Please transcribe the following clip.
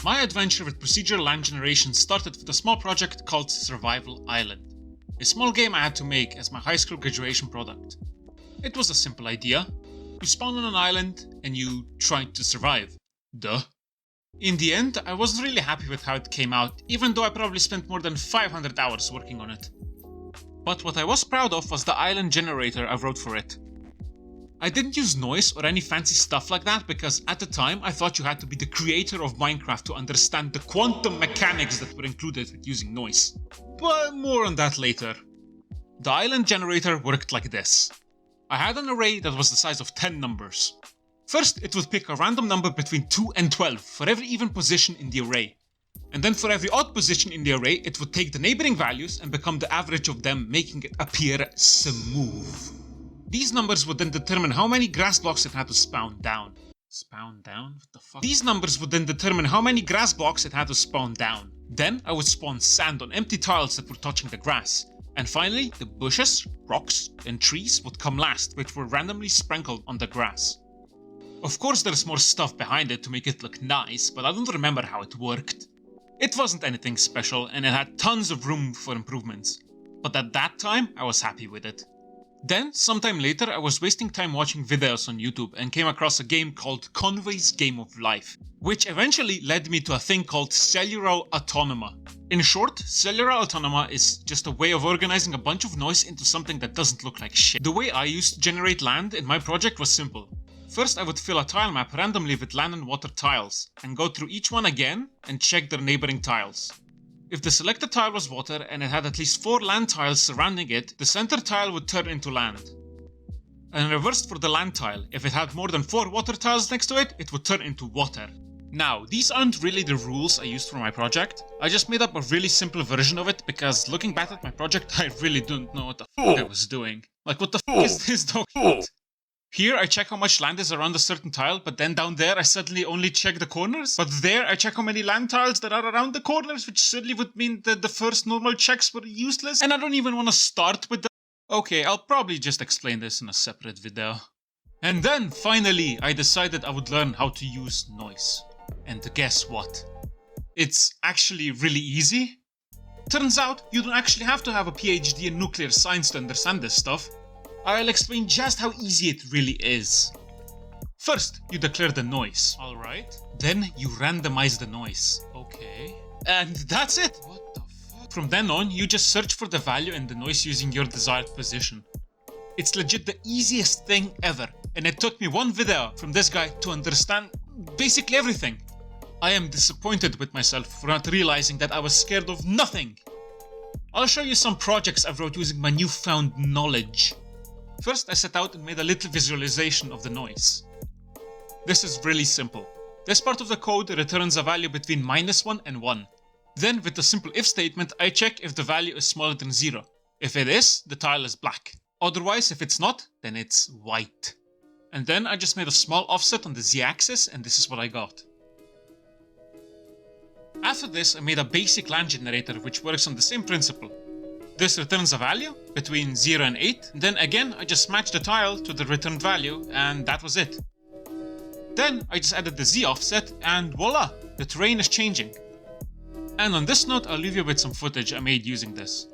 My adventure with procedural land generation started with a small project called Survival Island, a small game I had to make as my high school graduation product. It was a simple idea. You spawn on an island and you try to survive. Duh. In the end, I wasn't really happy with how it came out, even though I probably spent more than 500 hours working on it. But what I was proud of was the island generator I wrote for it. I didn't use noise or any fancy stuff like that because at the time I thought you had to be the creator of Minecraft to understand the quantum mechanics that were included with using noise. But more on that later. The island generator worked like this. I had an array that was the size of 10 numbers. First, it would pick a random number between 2 and 12 for every even position in the array. And then for every odd position in the array, it would take the neighboring values and become the average of them, making it appear smooth. These numbers would then determine how many grass blocks it had to spawn down. Spawn down? What the fuck? These numbers would then determine how many grass blocks it had to spawn down. Then I would spawn sand on empty tiles that were touching the grass. And finally, the bushes, rocks, and trees would come last, which were randomly sprinkled on the grass. Of course there's more stuff behind it to make it look nice, but I don't remember how it worked. It wasn't anything special, and it had tons of room for improvements. But at that time, I was happy with it. Then, sometime later, I was wasting time watching videos on YouTube and came across a game called Conway's Game of Life, which eventually led me to a thing called cellular autonoma. In short, cellular autonoma is just a way of organizing a bunch of noise into something that doesn't look like shit. The way I used to generate land in my project was simple. First, I would fill a tile map randomly with land and water tiles, and go through each one again and check their neighboring tiles. If the selected tile was water and it had at least 4 land tiles surrounding it, the center tile would turn into land. And reversed for the land tile, if it had more than 4 water tiles next to it, it would turn into water. Now, these aren't really the rules I used for my project. I just made up a really simple version of it because looking back at my project, I really don't know what the fuck I was doing. Like, what the fuck is this document? Here I check how much land is around a certain tile, but then down there I suddenly only check the corners. But there I check how many land tiles there are around the corners, which suddenly would mean that the first normal checks were useless. And I don't even want to start with the... Okay, I'll probably just explain this in a separate video. And then, finally, I decided I would learn how to use noise. And guess what? It's actually really easy. Turns out, you don't actually have to have a PhD in nuclear science to understand this stuff. I'll explain just how easy it really is. First, you declare the noise. Alright. Then you randomize the noise. Okay. And that's it! What the fuck? From then on, you just search for the value in the noise using your desired position. It's legit the easiest thing ever, and it took me one video from this guy to understand basically everything. I am disappointed with myself for not realizing that I was scared of nothing. I'll show you some projects I've wrote using my newfound knowledge. First, I set out and made a little visualization of the noise. This is really simple. This part of the code returns a value between -1 and 1. Then, with the simple if statement, I check if the value is smaller than 0. If it is, the tile is black. Otherwise, if it's not, then it's white. And then I just made a small offset on the z-axis, and this is what I got. After this, I made a basic land generator which works on the same principle. This returns a value between 0 and 8, then again I just matched the tile to the returned value, and that was it. Then I just added the Z offset, and voila, the terrain is changing. And on this note, I'll leave you with some footage I made using this.